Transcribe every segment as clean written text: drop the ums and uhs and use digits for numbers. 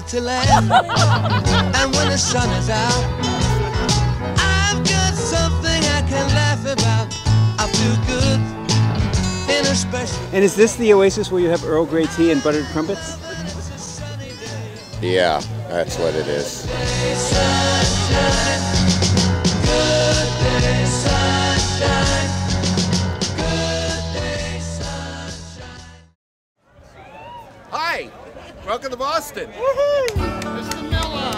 to land. And when the sun is out, I've got something I can laugh about. I feel good in a special. And is this the oasis where you have Earl Grey tea and buttered crumpets? Yeah, that's what it is. Sunshine, good day, sunshine, good day, sunshine. Hi, welcome to Boston. Mr. Miller.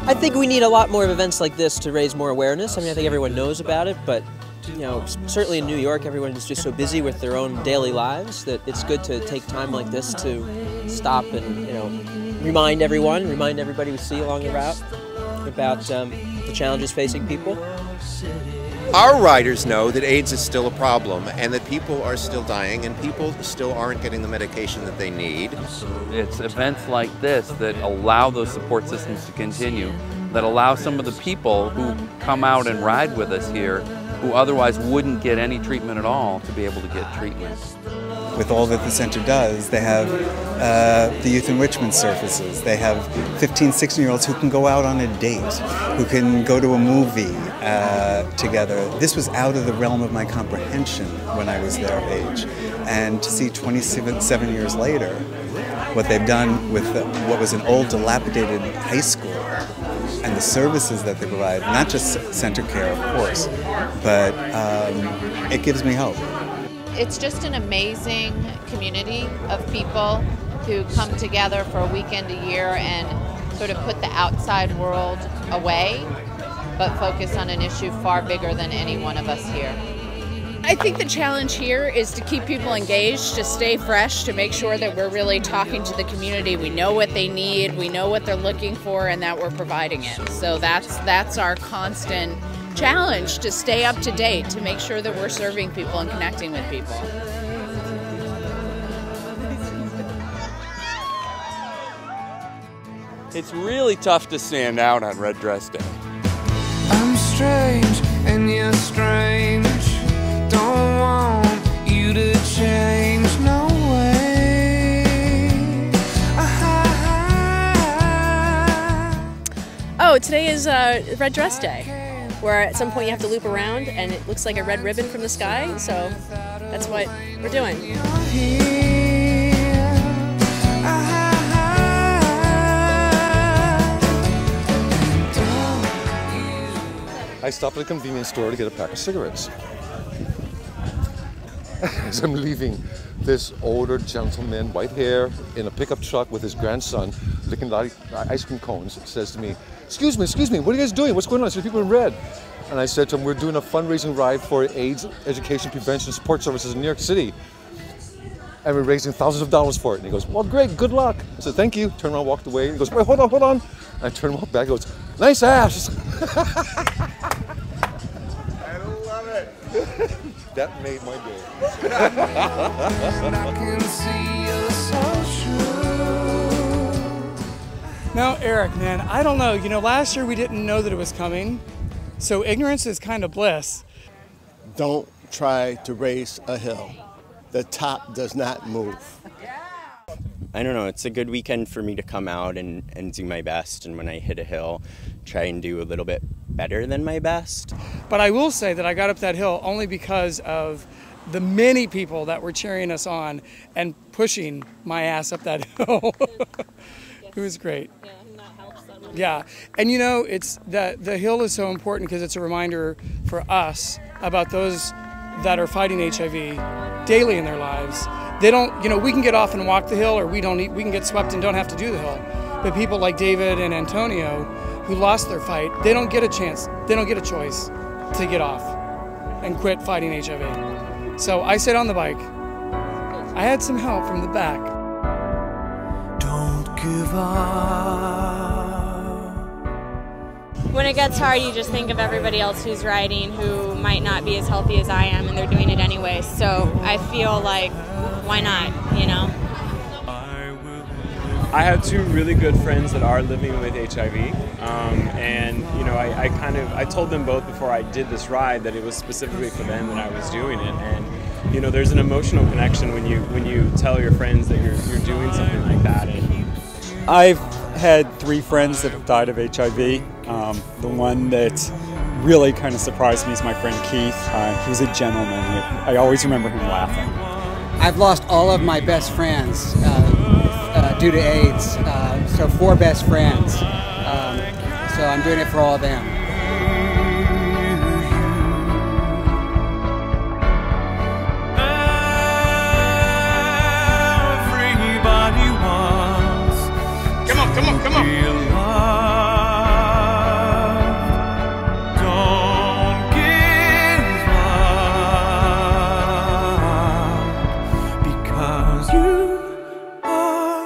I think we need a lot more of events like this to raise more awareness. I mean, I think everyone knows about it, but you know, certainly in New York, everyone is just so busy with their own daily lives that it's good to take time like this to stop and, you know, remind everybody we see along the route about the challenges facing people. Our riders know that AIDS is still a problem and that people are still dying and people still aren't getting the medication that they need. It's events like this that allow those support systems to continue, that allow some of the people who come out and ride with us here who otherwise wouldn't get any treatment at all to be able to get treatment. With all that the center does, they have the youth enrichment services. They have 15, 16-year-olds who can go out on a date, who can go to a movie together. This was out of the realm of my comprehension when I was their age. And to see 27 years later, what they've done with what was an old, dilapidated high school, and the services that they provide, not just center care, of course, but it gives me hope. It's just an amazing community of people who come together for a weekend a year and sort of put the outside world away, but focus on an issue far bigger than any one of us here. I think the challenge here is to keep people engaged, to stay fresh, to make sure that we're really talking to the community. We know what they need, we know what they're looking for, and that we're providing it. So that's our constant challenge, to stay up to date, to make sure that we're serving people and connecting with people. It's really tough to stand out on Red Dress Day. I'm strange and you're strange. Don't want you to change, no way. Oh, today is Red Dress Day, where at some point you have to loop around and it looks like a red ribbon from the sky, so that's what we're doing. I stopped at a convenience store to get a pack of cigarettes. As I'm leaving, this older gentleman, white hair, in a pickup truck with his grandson, licking ice cream cones, says to me, excuse me, what are you guys doing? What's going on? I see people in red. And I said to him, we're doing a fundraising ride for AIDS education, prevention, support services in New York City. And we're raising thousands of dollars for it. And he goes, well, great, good luck. I said, thank you. Turned around, walked away. He goes, wait, hold on. And I turned and walked back. He goes, nice ass. I love it. That made my day. Now, Eric, man, I don't know. You know, last year we didn't know that it was coming, so ignorance is kind of bliss. Don't try to race a hill. The top does not move. I don't know, it's a good weekend for me to come out and do my best, and when I hit a hill, try and do a little bit better than my best. But I will say that I got up that hill only because of the many people that were cheering us on and pushing my ass up that hill. It was great. Yeah, and you know, it's the hill is so important because it's a reminder for us about those that are fighting HIV daily in their lives. They don't, you know, we can get off and walk the hill, or we can get swept and don't have to do the hill. But people like David and Antonio, who lost their fight, they don't get a chance, they don't get a choice to get off and quit fighting HIV. So I stayed on the bike. I had some help from the back. Don't give up. When it gets hard, you just think of everybody else who's riding who might not be as healthy as I am, and they're doing it anyway. So I feel like, why not, you know? I have two really good friends that are living with HIV, and you know, I told them both before I did this ride that it was specifically for them that I was doing it, and you know, there's an emotional connection when you tell your friends that you're doing something like that. I've had 3 friends that have died of HIV. The one that really kind of surprised me is my friend Keith. He was a gentleman. I always remember him laughing. I've lost all of my best friends due to AIDS, so 4 best friends. So I'm doing it for all of them. Everybody wants come on. Don't give up, because you are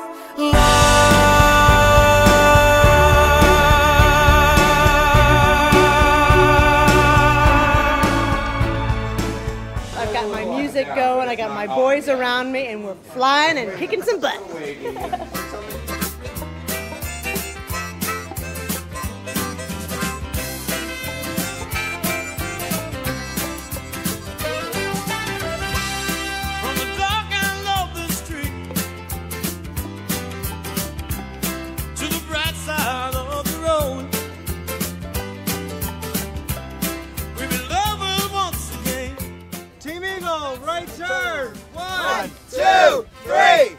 I've got my music going, I got my boys around me, and we're flying and kicking some butt. Right turn! 1, 2, 3!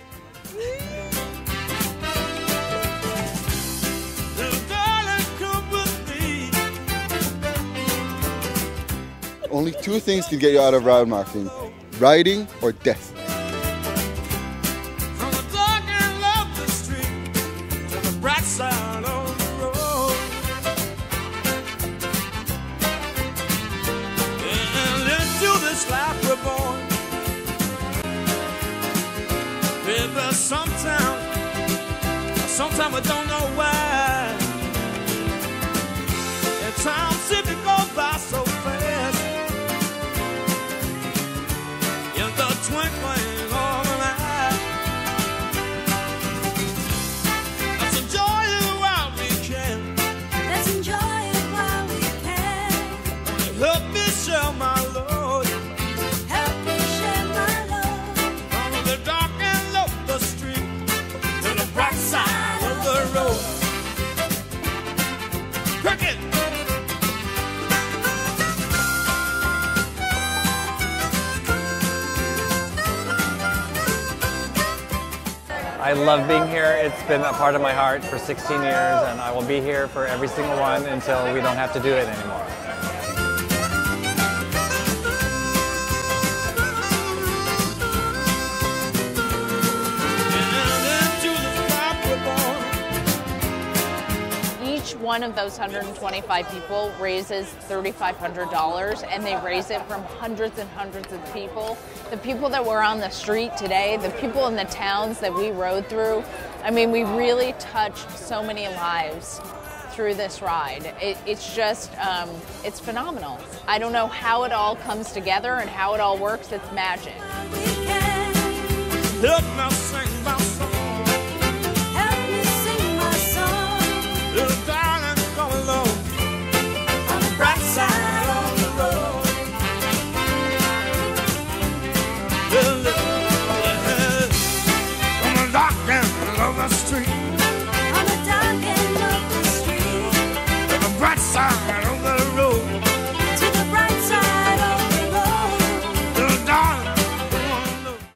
Only 2 things can get you out of ride marking: riding or death. From the dark and lovely street to the bright side of the road. And into this life we're born. But sometimes we don't know why. And time seems to go by so fast. In the twinkling of an eye. Let's enjoy it while we can. Let's enjoy it while we can. Help me share my load. Help me share my load. From the dark and lonely street to the bright side of the road. Cricket! I love being here. It's been a part of my heart for 16 years, and I will be here for every single one until we don't have to do it anymore. Each one of those 125 people raises $3,500, and they raise it from hundreds and hundreds of people. The people that were on the street today, the people in the towns that we rode through, I mean, we really touched so many lives through this ride. It's just, it's phenomenal. I don't know how it all comes together and how it all works. It's magic. Look now, sing.